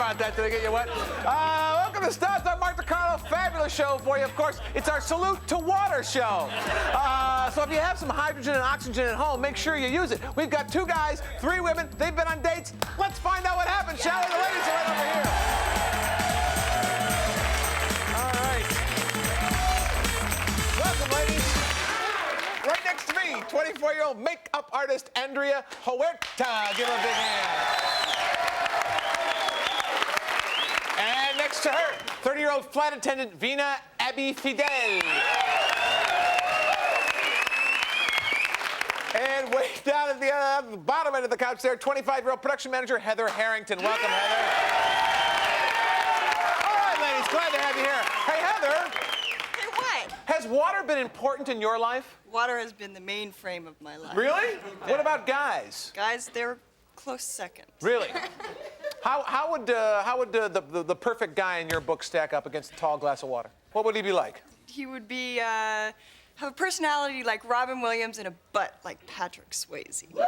about that. Did I get you wet? Welcome to Stars on Mark DiCarlo. Fabulous show for you. Of course, it's our Salute to Water show. So if you have some hydrogen and oxygen at home, make sure you use it. We've got 2 guys, 3 women. They've been on dates. Let's find out what happened, shall we? The ladies are right over here. All right. Welcome, ladies. Right next to me, 24-year-old makeup artist Andrea Huerta. Give her a big hand. And next to her, 30-year-old flight attendant Vina Abby Fidel. And way down at the bottom end of the couch there, 25-year-old production manager Heather Harrington. Welcome, Heather. All right, ladies, glad to have you here. Hey, Heather. Hey, what? Has water been important in your life? Water has been the mainframe of my life. Really? What about guys? Guys, they're close second. Really? How would the perfect guy in your book stack up against a tall glass of water? What would he be like? He would be, have a personality like Robin Williams and a butt like Patrick Swayze. Wow.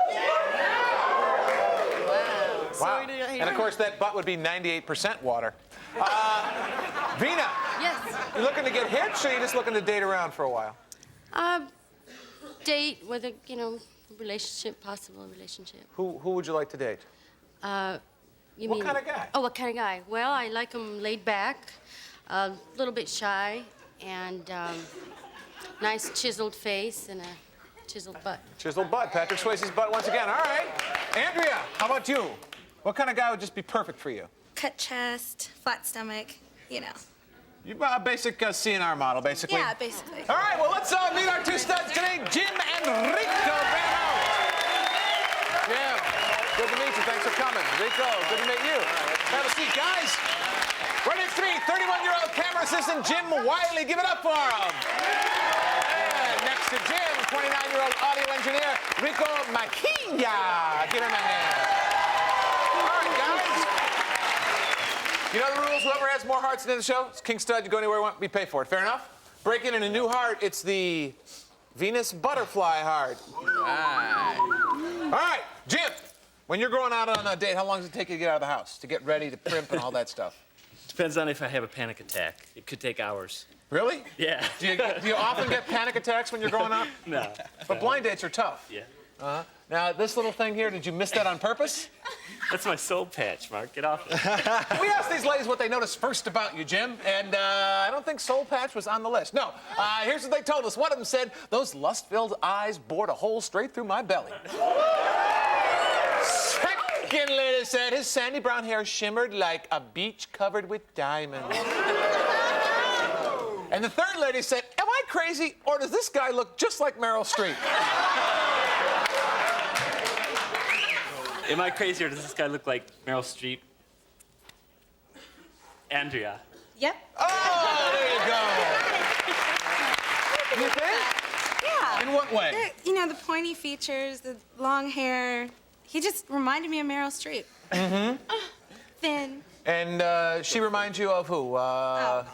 Wow. And of course, that butt would be 98% water. Vina. Yes. You looking to get hitched, or you just looking to date around for a while? Date with a, relationship, possible relationship. Who would you like to date? What kind of guy? Oh, what kind of guy? Well, I like him laid back, a little bit shy, and nice chiseled face and a chiseled butt. Chiseled butt. Patrick Swayze's butt once again. All right. Andrea, how about you? What kind of guy would just be perfect for you? Cut chest, flat stomach, You a basic CNR model, basically. Yeah, basically. All right, well, let's meet our 2 studs today, Jim and Rico. Jim, good to meet you. Thanks for coming. Rico, good to meet you. Have a seat, guys. Right next to me, 31-year-old camera assistant Jim Wiley. Give it up for him. And next to Jim, 29-year-old audio engineer Rico Maquilla. Give him a hand. All right, guys. You know the rules. Whoever has more hearts in the show, it's King Stud. You go anywhere you want, we pay for it. Fair enough? Breaking in a new heart, it's the Venus Butterfly heart. All right, Jim, when you're going out on a date, how long does it take you to get out of the house, to get ready, to primp and all that stuff? Depends on if I have a panic attack. It could take hours. Really? Yeah. Do you often get panic attacks when you're going out? No. But blind dates are tough. Yeah. Now, this little thing here, did you miss that on purpose? That's my soul patch, Mark. Get off it. We asked these ladies what they noticed first about you, Jim, and I don't think soul patch was on the list. No. Here's what they told us. One of them said, those lust-filled eyes bored a hole straight through my belly. Second lady said his sandy brown hair shimmered like a beach covered with diamonds. And the third lady said, am I crazy, or does this guy look just like Meryl Streep? Am I crazy, or does this guy look like Meryl Streep? Andrea. Yep. Oh, there you go. You think? Yeah. In what way? The pointy features, the long hair. He just reminded me of Meryl Streep. Mm-hmm. Thin. And she reminds you of who? Oh, God.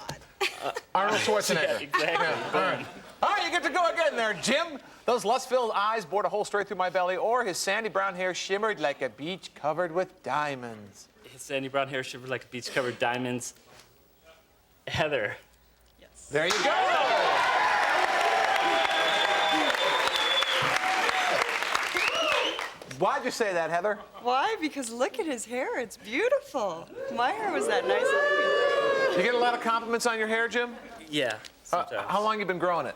Arnold Schwarzenegger. Yeah, exactly. Yeah. All right, you get to go again there, Jim. Those lust-filled eyes bored a hole straight through my belly, or his sandy brown hair shimmered like a beach covered with diamonds. His sandy brown hair shimmered like a beach covered diamonds. Heather. Yes. There you go. Why'd you say that, Heather? Why? Because look at his hair. It's beautiful. My hair was that nice. You get a lot of compliments on your hair, Jim? Yeah. Sometimes. How long you been growing it?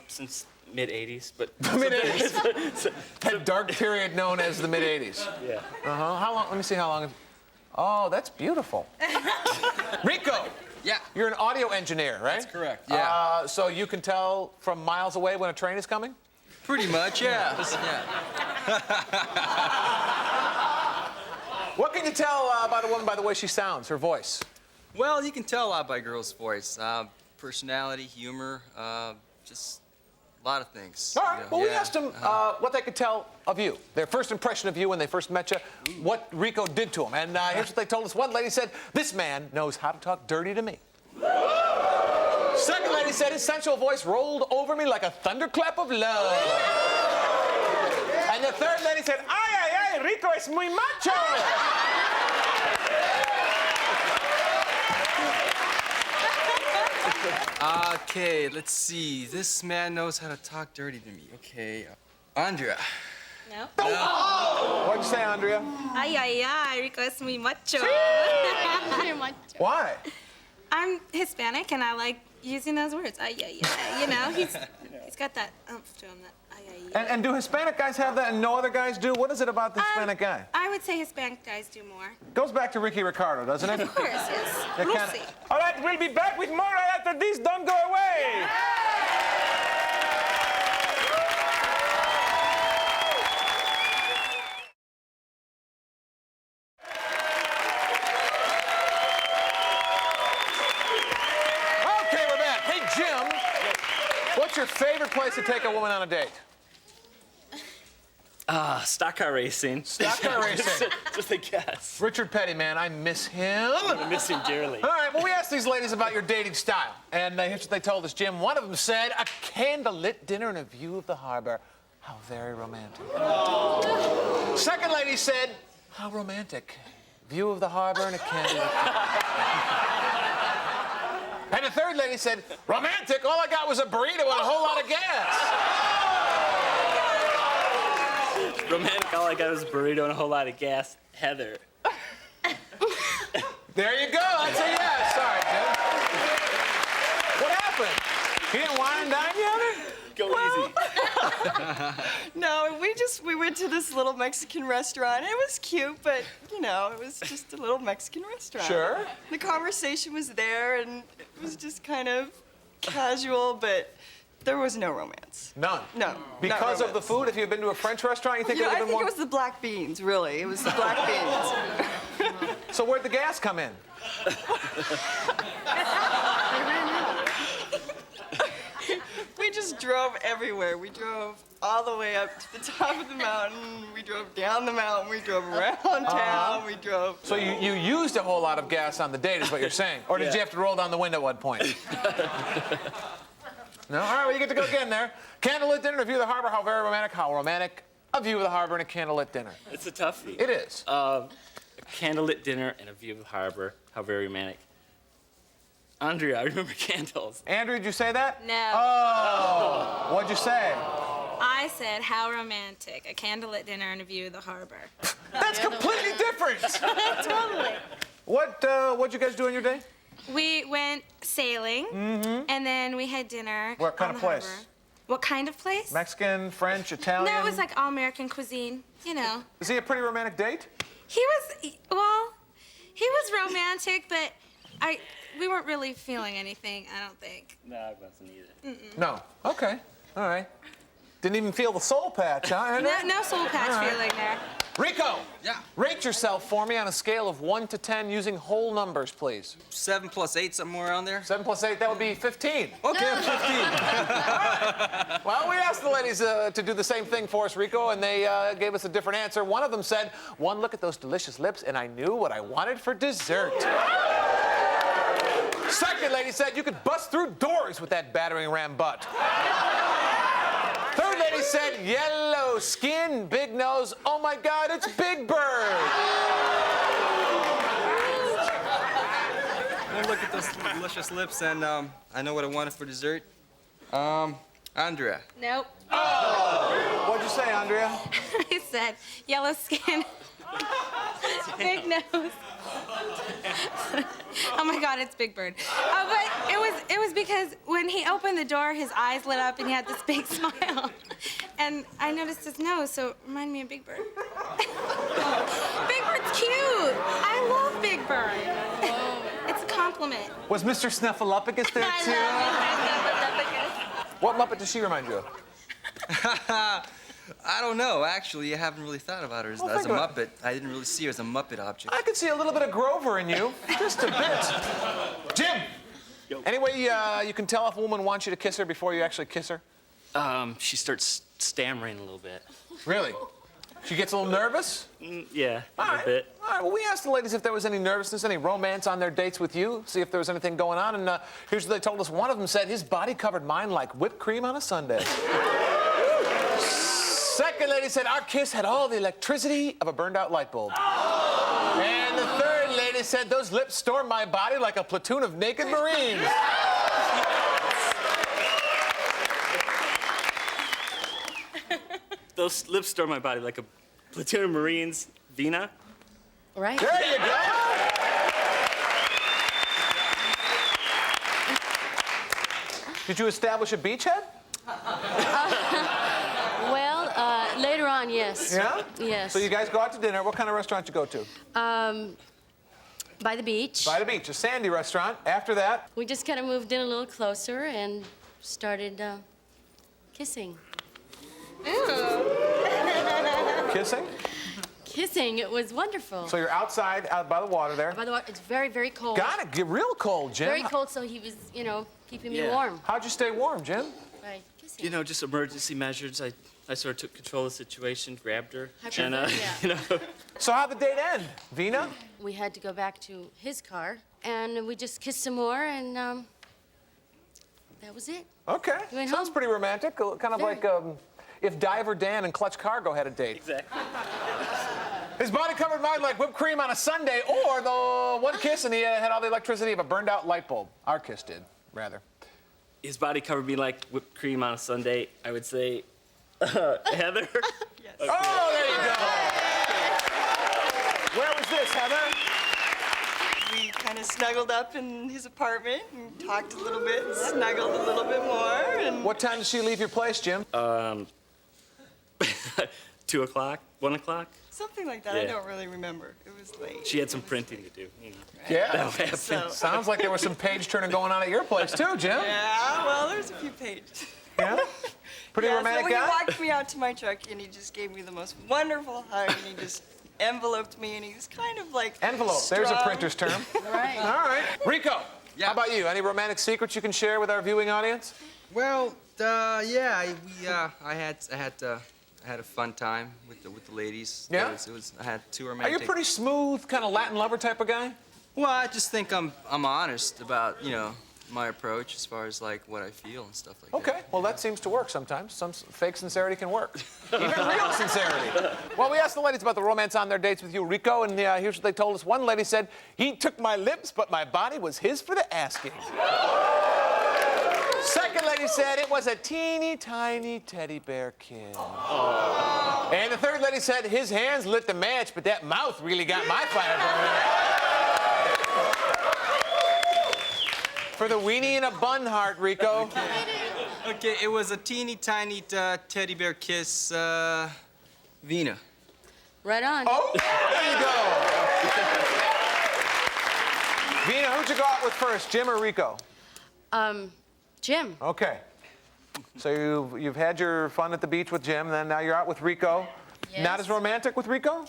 Since mid-'80s, but... Mid-'80s? That dark period known as the mid-'80s. Yeah. How long? Let me see how long. Oh, that's beautiful. Rico. Yeah. You're an audio engineer, right? That's correct, yeah. So you can tell from miles away when a train is coming? Pretty much, yeah. What can you tell about a woman by the way she sounds, her voice? Well, you can tell a lot by a girl's voice. Personality, humor, just a lot of things. All right. Well, we asked them what they could tell of you, their first impression of you when they first met you, what Rico did to them. And here's what they told us. One lady said, this man knows how to talk dirty to me. Second lady said his sensual voice rolled over me like a thunderclap of love. And the third lady said, ay, ay, ay, Rico es muy macho. Okay, let's see. This man knows how to talk dirty to me. Okay, Andrea. No. What'd you say, Andrea? Ay, ay, ay. Rico es muy macho. Why? I'm Hispanic and I like using those words. Ay, ay, ay. You know, he's got that oomph to him. That ay, ay, ay. And do Hispanic guys have that and no other guys do? What is it about the Hispanic guy? I would say Hispanic guys do more. Goes back to Ricky Ricardo, doesn't it? Of course, yes. That kinda- Lucy. All right, we'll be back with more right after these. Don't go away. Okay, we're back. Hey, Jim, what's your favorite place to take a woman on a date? Stock car racing. Stock car racing. Just a guess. Richard Petty, man, I miss him. I miss him dearly. All right, well, we asked these ladies about your dating style, and here's what they told us, Jim. One of them said, a candlelit dinner and a view of the harbor. How very romantic. Second lady said, how romantic. View of the harbor and a candlelit dinner. And the third lady said, romantic? All I got was a burrito and a whole lot of gas. Romantic, all I got was a burrito and a whole lot of gas. Heather. There you go. That's a yes. Sorry, Jim. What happened? He didn't wine and dine you, Heather? Go easy. No, we went to this little Mexican restaurant. It was cute, but you know, it was just a little Mexican restaurant. Sure. The conversation was there, and it was just kind of casual, but there was no romance. None. No. not Because of the romance. food? If you had been to a French restaurant, you think You it know, would I have been think more? it was the black beans, really. It was the black beans. So where'd the gas come in? We just drove everywhere. We drove all the way up to the top of the mountain. We drove down the mountain. We drove around town. We drove. So you used a whole lot of gas on the date, is what you're saying? Or did Yeah. you have to roll down the window at one point? No? All right, well, you get to go again there. Candlelit dinner, a view of the harbor. How very romantic. How romantic. A view of the harbor and a candlelit dinner. It's a toughie. It is. A candlelit dinner and a view of the harbor. How very romantic. Andrea, I remember candles. Andrew, did you say that? No. Oh. What'd you say? I said, how romantic. A candlelit dinner and a view of the harbor. That's completely different. Totally. What'd you guys do on your day? We went sailing, and then we had dinner. What kind on of the place? harbor. What kind of place? Mexican, French, Italian? No, it was like all American cuisine. You know. Is he a pretty romantic date? He was romantic, but we weren't really feeling anything, I don't think. No, I wasn't either. No. Okay. All right. Didn't even feel the soul patch, huh? No soul patch All right. feeling there. Rico. Yeah. Rate yourself for me on a scale of 1 to 10 using whole numbers, please. 7 plus 8, somewhere around there. 7 plus 8, that would be 15. Okay, I'm 15. Well, we asked the ladies to do the same thing for us, Rico, and they gave us a different answer. One of them said, one look at those delicious lips, and I knew what I wanted for dessert. Second lady said, you could bust through doors with that battering ram butt. Third lady said, yellow skin, big nose, oh my God, it's Big Bird. One look at those delicious lips, and I know what I wanted for dessert. Andrea. Nope. What'd you say, Andrea? I said yellow skin, big nose. Oh my God, it's Big Bird. But it was because when he opened the door, his eyes lit up and he had this big smile, and I noticed his nose, so it reminded me of Big Bird. Big Bird's cute. I love Big Bird. It's a compliment. Was Mr. Snuffleupagus there I too? love it. What Muppet does she remind you of? I don't know, actually. I haven't really thought about her as a think about Muppet. I didn't really see her as a Muppet object. I could see a little bit of Grover in you, just a bit. Jim, any way you can tell if a woman wants you to kiss her before you actually kiss her? She starts stammering a little bit. Really? She gets a little nervous? Yeah, a All little right. bit. All right, well, we asked the ladies if there was any nervousness, any romance on their dates with you, see if there was anything going on, and here's what they told us. One of them said his body covered mine like whipped cream on a sundae. Second lady said our kiss had all the electricity of a burned out light bulb. And the third lady said those lips stormed my body like a platoon of naked Marines. those lips store my body like a platoon of Marines. Vina. Right. There you go. Did you establish a beachhead? Well, later on, yes. Yeah? Yes. So you guys go out to dinner. What kind of restaurant you go to? By the beach. By the beach, a sandy restaurant. After that, We just kind of moved in a little closer and started kissing. kissing. Kissing, it was wonderful. So you're outside, out by the water there. By the way, it's very, very cold. Got it. Get real cold, Jim. Very cold, so he was, keeping me Yeah. warm How'd you stay warm, Jim? by kissing. You know, just emergency measures. I sort of took control of the situation, grabbed her, and Hyperthermia. So how'd the date end, Vina? We had to go back to his car, and we just kissed some more, and that was it. Okay. You went Sounds home? pretty romantic. Kind of Very. like if Diver Dan and Clutch Cargo had a date. Exactly. His body covered mine like whipped cream on a sundae, or the one kiss and he had all the electricity of a burned out light bulb. Our kiss did, rather. His body covered me like whipped cream on a sundae. I would say, Heather. Yes. Oh, there you go. Where was this, Heather? We kind of snuggled up in his apartment and talked a little bit, snuggled a little bit more, and What time did she leave your place, Jim? 2 o'clock, 1 o'clock. something like that. I Yeah. don't really remember. It was late. She had some printing to do. Yeah. So, Sounds like there was some page turning going on at your place, too, Jim. yeah, well, there's a few pages. Yeah? Pretty Yeah, romantic so he guy? walked me out to my truck and he just gave me the most wonderful hug and he just enveloped me and he was kind of like Envelope. There's a strong. printer's term. Right. All right. Rico, Yeah. how about you? Any romantic secrets you can share with our viewing audience? Well, yeah, I had a fun time with the ladies. Yeah? I had 2 Are romantic. you a pretty smooth, kind of Latin lover type of guy? Well, I just think I'm honest about my approach as far as like what I feel and stuff like that. Okay, well, that seems to work sometimes. Some fake sincerity can work. Even real sincerity. Well, we asked the ladies about the romance on their dates with you, Rico, and here's what they told us. One lady said, "He took my lips, but my body was his for the asking." Second lady said, "It was a teeny tiny teddy bear kiss." And the third lady said, "His hands lit the match, but that mouth really got my fire burning." For the weenie and a bun heart, Rico. Okay, it was a teeny tiny teddy bear kiss, Vina. Right on. Oh, there you go. Vina, who'd you go out with first, Jim or Rico? Jim. Okay. So you've had your fun at the beach with Jim, then now you're out with Rico. Yes. Not as romantic with Rico?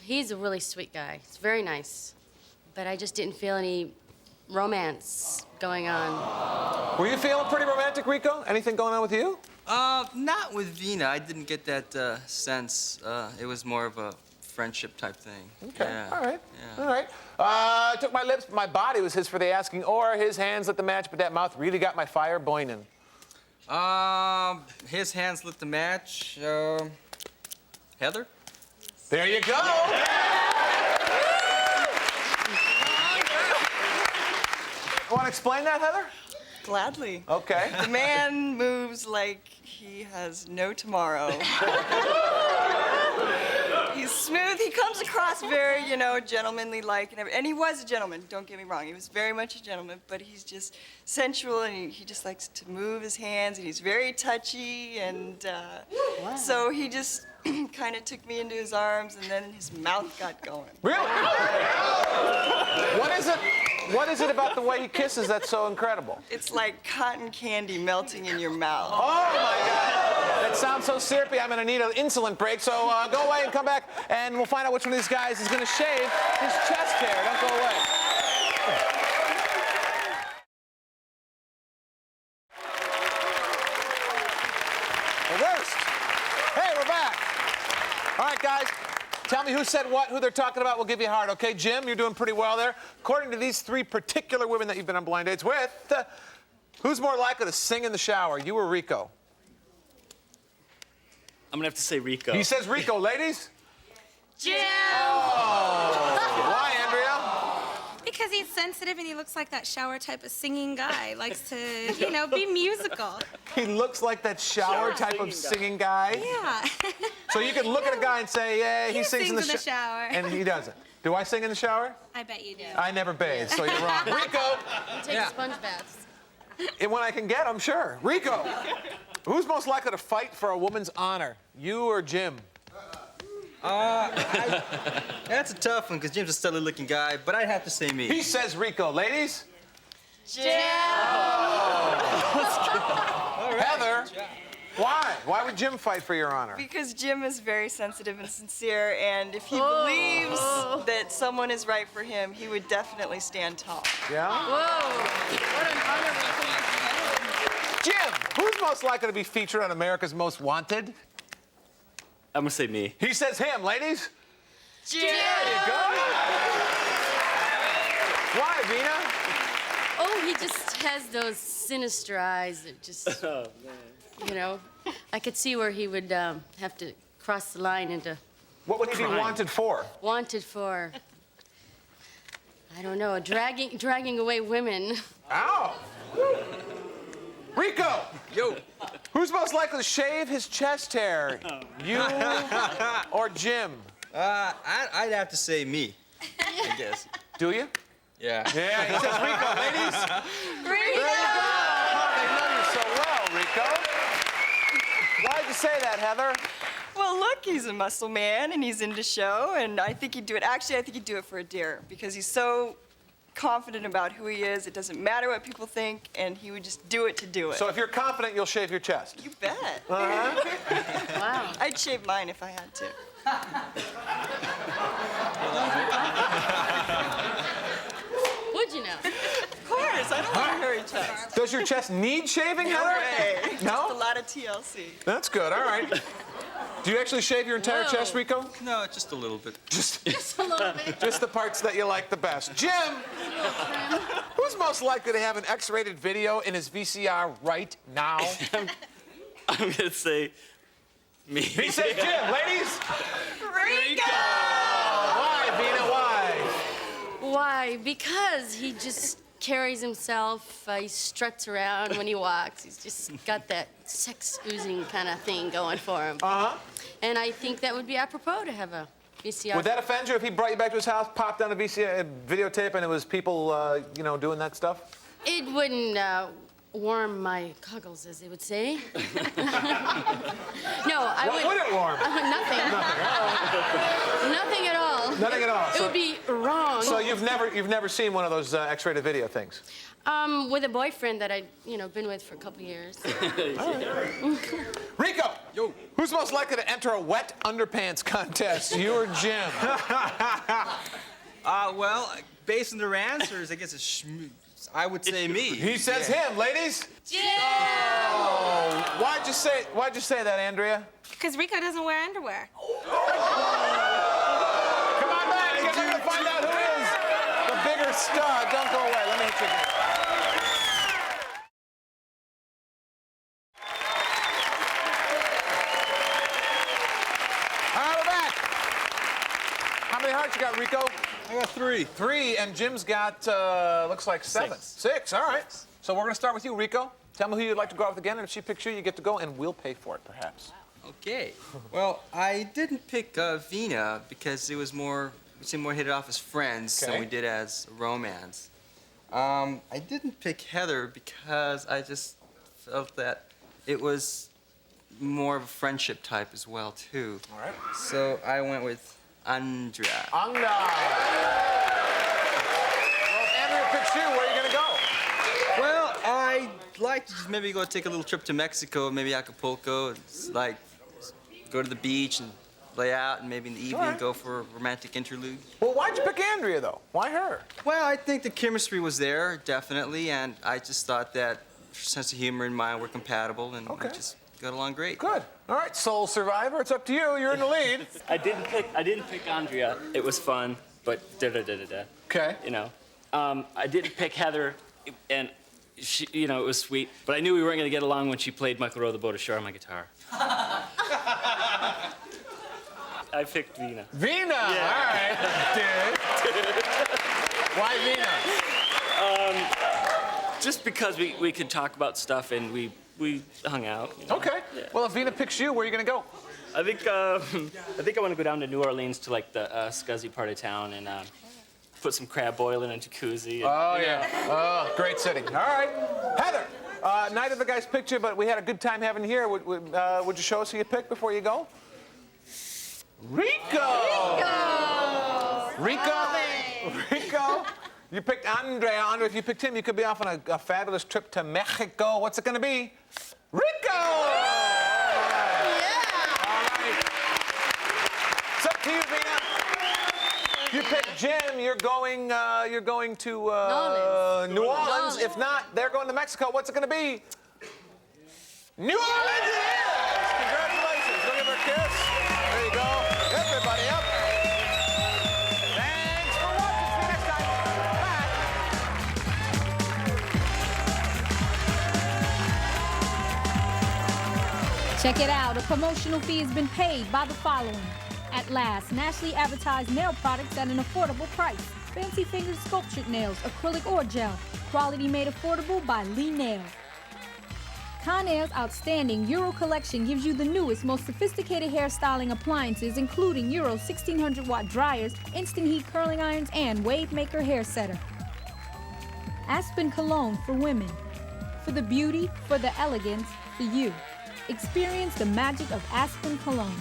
He's a really sweet guy. He's very nice. But I just didn't feel any romance going on. Were you feeling pretty romantic, Rico? Anything going on with you? Not with Vina. I didn't get that sense. It was more of a friendship type thing. Okay. Yeah. All right. Yeah. All right. Took my lips, but my body was his for the asking, or his hands lit the match, but that mouth really got my fire boiling. His hands lit the match. Heather? There you go. Want to explain that, Heather? Gladly. Okay. The man moves like he has no tomorrow. He's smooth. He comes across very, gentlemanly-like, and he was a gentleman. Don't get me wrong. He was very much a gentleman, but he's just sensual, and he just likes to move his hands, and he's very touchy, and so he just kind of took me into his arms, and then his mouth got going. Really? What is it about the way he kisses that's so incredible? It's like cotton candy melting in your mouth. Oh my God. That sounds so syrupy. I'm going to need an insulin break. So go away and come back, and we'll find out which one of these guys is going to shave his chest hair. Don't go away. The worst. Hey, we're back. All right, guys. Tell me who said what, who they're talking about. We'll give you a heart, okay? Jim, you're doing pretty well there. According to these 3 particular women that you've been on blind dates with, who's more likely to sing in the shower, you or Rico? I'm gonna have to say Rico. He says Rico, ladies. Jim! Why, Andrea? Because he's sensitive and he looks like that shower type of singing guy. Likes to, you know, be musical. He looks like that shower type of singing guy. Yeah. So you can look at a guy and say, yeah, he sings in the shower. And he doesn't. Do I sing in the shower? I bet you do. I never bathe, so you're wrong. Rico! Take sponge baths. And when I can get them, sure. Rico, who's most likely to fight for a woman's honor, you or Jim? That's a tough one because Jim's a studly looking guy, but I'd have to say me. He says Rico. Ladies? Jim! Heather, why? Why would Jim fight for your honor? Because Jim is very sensitive and sincere, and if he believes that someone is right for him, he would definitely stand tall. Yeah? Whoa. What an honor. Jim, who's most likely to be featured on America's Most Wanted? I'm gonna say me. He says him. Ladies? Jim! There you go. Why, Vina? Oh, he just has those sinister eyes that just, you know, I could see where he would have to cross the line into What would he be wanted for? wanted for, I don't know, dragging away women. Ow! Rico! Yo. Who's most likely to shave his chest hair? You or Jim? I'd have to say me, I guess. Do you? Yeah. Yeah, he says Rico. Ladies? Rico! There you go. Oh, they know you so well, Rico. Why'd you say that, Heather? Well, look, he's a muscle man, and he's into show, and I think he'd do it. Actually, I think he'd do it for a deer, because he's so confident about who he is. It doesn't matter what people think, and he would just do it to do it. So if you're confident, you'll shave your chest. You bet. Wow. I'd shave mine if I had to. Would you know? Of course, I don't want a hairy chest. Does your chest need shaving, Heather? Hey, just a No? lot of TLC. That's good. All right. Do you actually shave your entire Whoa. chest, Rico? No, just a little bit. Just Just a little bit. Just the parts that you like the best. Jim, who's most likely to have an X-rated video in his VCR right now? I'm gonna say me. He says Jim. Ladies? Rico! Why, Vina? Why? Why? Because he just carries himself, he struts around when he walks. He's just got that sex oozing kind of thing going for him. Uh-huh. And I think that would be apropos to have a VCR. Would that offend you if he brought you back to his house, popped on a videotape, and it was people, you know, doing that stuff? It wouldn't warm my cockles, as they would say. No, I What would it warm? Nothing. Nothing at all. Nothing at all. It would be wrong. So you've never seen one of those X-rated video things? With a boyfriend that I'd, been with for a couple years. Rico, yo, who's most likely to enter a wet underpants contest, you or Jim? Well, based on their answers, I guess I would say me. He says him, ladies. Jim! Oh, why'd you say that, Andrea? Because Rico doesn't wear underwear. Come on back, we're gonna find out who is the bigger star. Don't go away. Let me hit you again. All right, we're back. How many hearts you got, Rico? I got 3. 3, and Jim's got, looks like 7. 6, all right. So we're going to start with you, Rico. Tell me who you'd like to go out with again, and if she picks you, you get to go, and we'll pay for it, perhaps. Okay. Well, I didn't pick Vina because we seemed more hit it off as friends Okay. than we did as a romance. I didn't pick Heather because I just felt that it was more of a friendship type as well, too. All right. So I went with Andrea. Anga. Well, if Andrea picks you, where are you going to go? Well, I'd like to just maybe go take a little trip to Mexico, maybe Acapulco, like go to the beach and lay out, and maybe in the evening right. go for a romantic interlude. Well, why'd you pick Andrea, though? Why her? Well, I think the chemistry was there, definitely, and I just thought that her sense of humor and mine were compatible, and Okay. we just got along great. Good. All right, Soul Survivor, it's up to you. You're in the lead. I didn't pick Andrea. It was fun, but da-da-da-da-da. Okay. I didn't pick Heather, and she, it was sweet. But I knew we weren't going to get along when she played Michael Row the Boat Ashore on my guitar. I picked Vina. Vina. Yeah. All right. Dude. Why Vina? Just because we could talk about stuff and we hung out. You know? Okay. Yeah. Well, if Vina picks you, where are you going to go? I think I want to go down to New Orleans to like the scuzzy part of town and put some crab boil in a jacuzzi. And, Oh, you know. yeah. Oh, great city. All right. Heather, neither of the guys picked you, but we had a good time having you here. Would you show us who you picked before you go? Rico! Rico! You picked Andrea. Andrea, if you picked him, you could be off on a fabulous trip to Mexico. What's it going to be? Rico! All right. It's up to you, Vina. You picked Jim. You're going to New Orleans. If not, they're going to Mexico. What's it going to be? New Orleans it is! Congratulations. Go give her a kiss. There you go. Everybody up. Thanks for watching. See you next time. Bye. Check it out. A promotional fee has been paid by the following. At last, nationally advertised nail products at an affordable price. Fancy fingered sculptured nails, acrylic or gel. Quality made affordable by Lee Nail. Conair's outstanding Euro collection gives you the newest, most sophisticated hairstyling appliances, including Euro 1600-watt dryers, instant heat curling irons, and wave maker hair setter. Aspen Cologne for women. For the beauty, for the elegance, for you. Experience the magic of Aspen Cologne.